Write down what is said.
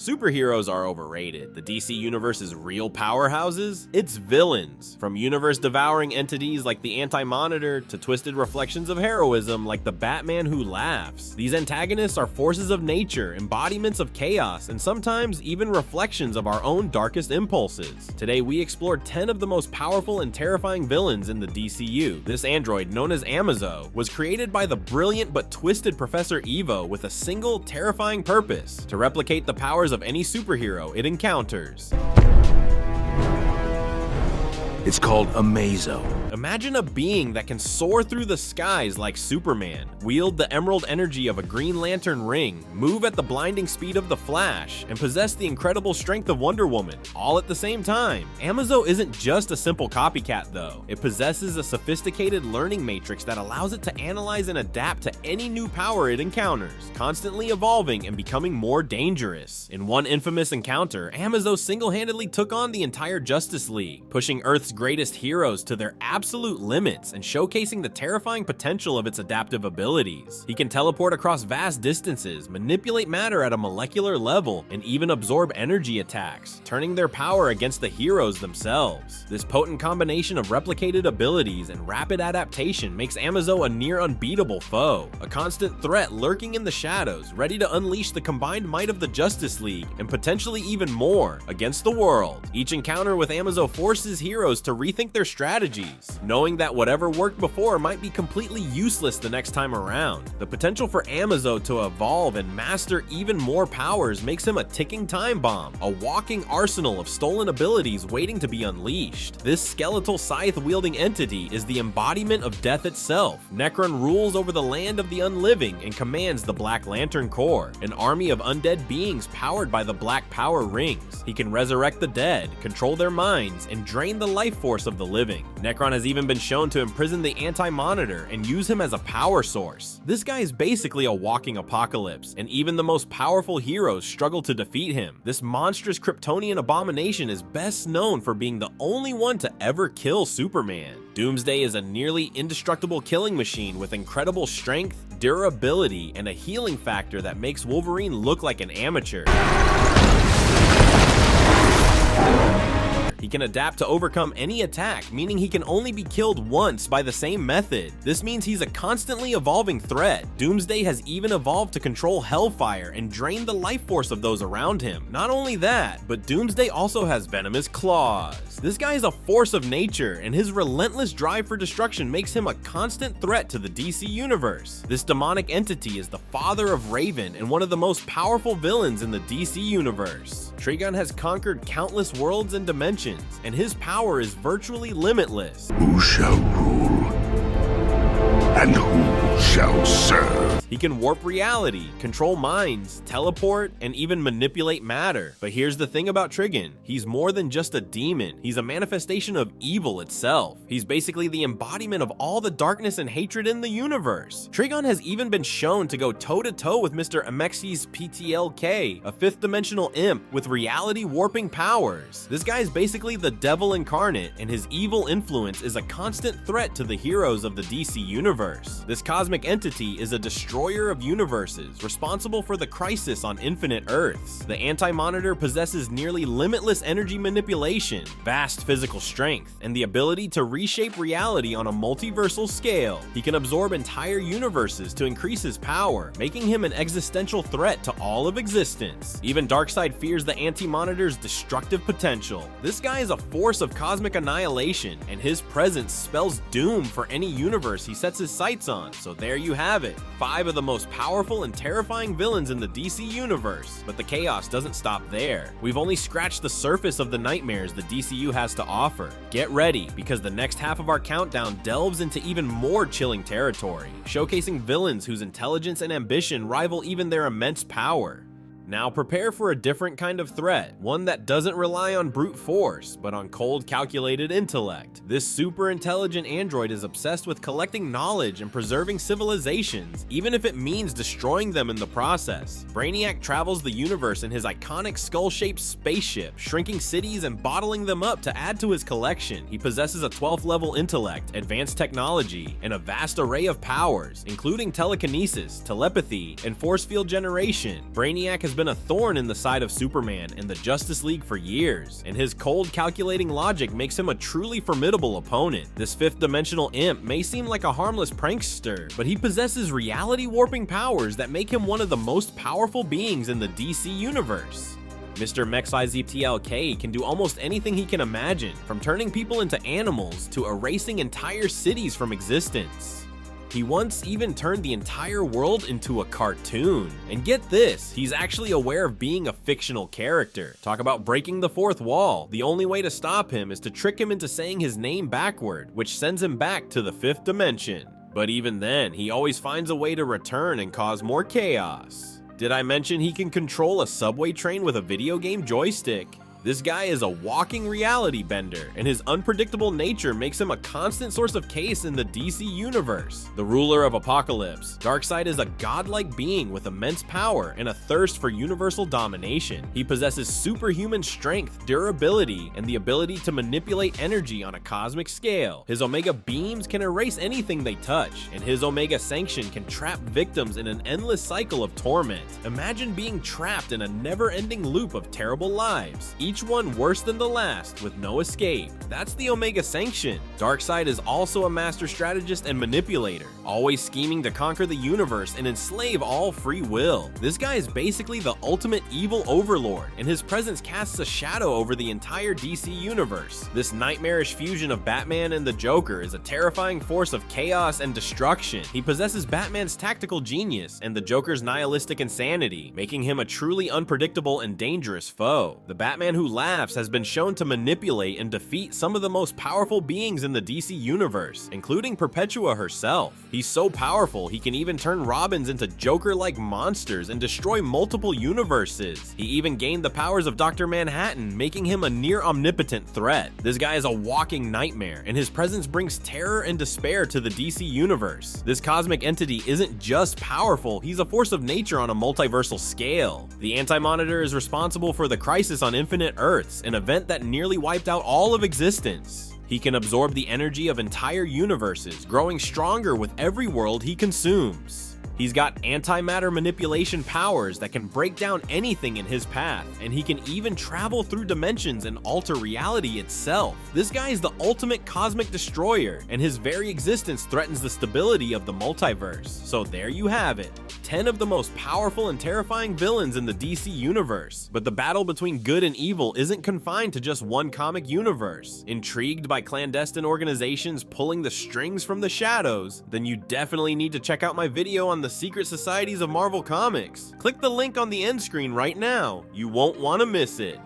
Superheroes are overrated. The DC Universe's real powerhouses? It's villains. From universe-devouring entities like the Anti-Monitor to twisted reflections of heroism like the Batman who laughs. These antagonists are forces of nature, embodiments of chaos, and sometimes even reflections of our own darkest impulses. Today we explore 10 of the most powerful and terrifying villains in the DCU. This android, known as Amazo, was created by the brilliant but twisted Professor Evo with a single, terrifying purpose: to replicate the powers of any superhero it encounters. It's called Amazo. Imagine a being that can soar through the skies like Superman, wield the emerald energy of a Green Lantern ring, move at the blinding speed of the Flash, and possess the incredible strength of Wonder Woman, all at the same time. Amazo isn't just a simple copycat though. It possesses a sophisticated learning matrix that allows it to analyze and adapt to any new power it encounters, constantly evolving and becoming more dangerous. In one infamous encounter, Amazo single-handedly took on the entire Justice League, pushing Earth's greatest heroes to their absolute limits and showcasing the terrifying potential of its adaptive abilities. He can teleport across vast distances, manipulate matter at a molecular level, and even absorb energy attacks, turning their power against the heroes themselves. This potent combination of replicated abilities and rapid adaptation makes Amazo a near unbeatable foe, a constant threat lurking in the shadows, ready to unleash the combined might of the Justice League and potentially even more against the world. Each encounter with Amazo forces heroes to rethink their strategies, knowing that whatever worked before might be completely useless the next time around. The potential for Amazo to evolve and master even more powers makes him a ticking time bomb, a walking arsenal of stolen abilities waiting to be unleashed. This skeletal scythe-wielding entity is the embodiment of death itself. Nekron rules over the land of the unliving and commands the Black Lantern Corps, an army of undead beings powered by the Black Power Rings. He can resurrect the dead, control their minds, and drain the life force of the living. Nekron has even been shown to imprison the Anti-Monitor and use him as a power source. This guy is basically a walking apocalypse, and even the most powerful heroes struggle to defeat him. This monstrous Kryptonian abomination is best known for being the only one to ever kill Superman. Doomsday is a nearly indestructible killing machine with incredible strength, durability, and a healing factor that makes Wolverine look like an amateur. He can adapt to overcome any attack, meaning he can only be killed once by the same method. This means he's a constantly evolving threat. Doomsday has even evolved to control Hellfire and drain the life force of those around him. Not only that, but Doomsday also has venomous claws. This guy is a force of nature, and his relentless drive for destruction makes him a constant threat to the DC Universe. This demonic entity is the father of Raven and one of the most powerful villains in the DC Universe. Trigon has conquered countless worlds and dimensions, and his power is virtually limitless. Who shall rule? And who shall serve? He can warp reality, control minds, teleport, and even manipulate matter. But here's the thing about Trigon: he's more than just a demon. He's a manifestation of evil itself. He's basically the embodiment of all the darkness and hatred in the universe. Trigon has even been shown to go toe-to-toe with Mr. Mxyzptlk, a fifth-dimensional imp with reality-warping powers. This guy is basically the devil incarnate, and his evil influence is a constant threat to the heroes of the DC Universe. This cosmic entity is a destroyer of universes, responsible for the crisis on infinite Earths. The Anti-Monitor possesses nearly limitless energy manipulation, vast physical strength, and the ability to reshape reality on a multiversal scale. He can absorb entire universes to increase his power, making him an existential threat to all of existence. Even Darkseid fears the Anti-Monitor's destructive potential. This guy is a force of cosmic annihilation, and his presence spells doom for any universe he sets his sights on. So there you have it, 5 of the most powerful and terrifying villains in the DC Universe. But the chaos doesn't stop there. We've only scratched the surface of the nightmares the DCU has to offer. Get ready, because the next half of our countdown delves into even more chilling territory, showcasing villains whose intelligence and ambition rival even their immense power. Now prepare for a different kind of threat, one that doesn't rely on brute force, but on cold, calculated intellect. This super intelligent android is obsessed with collecting knowledge and preserving civilizations, even if it means destroying them in the process. Brainiac travels the universe in his iconic skull-shaped spaceship, shrinking cities and bottling them up to add to his collection. He possesses a 12th level intellect, advanced technology, and a vast array of powers, including telekinesis, telepathy, and force field generation. Brainiac has has been a thorn in the side of Superman and the Justice League for years, and his cold, calculating logic makes him a truly formidable opponent. This fifth-dimensional imp may seem like a harmless prankster, but he possesses reality-warping powers that make him one of the most powerful beings in the DC universe. Mr. Mxyzptlk can do almost anything he can imagine, from turning people into animals to erasing entire cities from existence. He once even turned the entire world into a cartoon. And get this, he's actually aware of being a fictional character. Talk about breaking the fourth wall. The only way to stop him is to trick him into saying his name backward, which sends him back to the fifth dimension. But even then, he always finds a way to return and cause more chaos. Did I mention he can control a subway train with a video game joystick? This guy is a walking reality bender, and his unpredictable nature makes him a constant source of chaos in the DC universe. The ruler of Apocalypse, Darkseid is a godlike being with immense power and a thirst for universal domination. He possesses superhuman strength, durability, and the ability to manipulate energy on a cosmic scale. His Omega beams can erase anything they touch, and his Omega Sanction can trap victims in an endless cycle of torment. Imagine being trapped in a never-ending loop of terrible lives, each one worse than the last, with no escape. That's the Omega Sanction. Darkseid is also a master strategist and manipulator, always scheming to conquer the universe and enslave all free will. This guy is basically the ultimate evil overlord, and his presence casts a shadow over the entire DC universe. This nightmarish fusion of Batman and the Joker is a terrifying force of chaos and destruction. He possesses Batman's tactical genius and the Joker's nihilistic insanity, making him a truly unpredictable and dangerous foe. The Batman who laughs has been shown to manipulate and defeat some of the most powerful beings in the DC universe, including Perpetua herself. He's so powerful he can even turn Robins into Joker-like monsters and destroy multiple universes. He even gained the powers of Dr. Manhattan, making him a near omnipotent threat. This guy is a walking nightmare, and his presence brings terror and despair to the DC universe. This cosmic entity isn't just powerful, he's a force of nature on a multiversal scale. The Anti-Monitor is responsible for the Crisis on Infinite Earths, an event that nearly wiped out all of existence. He can absorb the energy of entire universes, growing stronger with every world he consumes. He's got antimatter manipulation powers that can break down anything in his path, and he can even travel through dimensions and alter reality itself. This guy is the ultimate cosmic destroyer, and his very existence threatens the stability of the multiverse. So there you have it. 10 of the most powerful and terrifying villains in the DC universe. But the battle between good and evil isn't confined to just one comic universe. Intrigued by clandestine organizations pulling the strings from the shadows? Then you definitely need to check out my video on the secret societies of Marvel Comics. Click the link on the end screen right now. You won't want to miss it.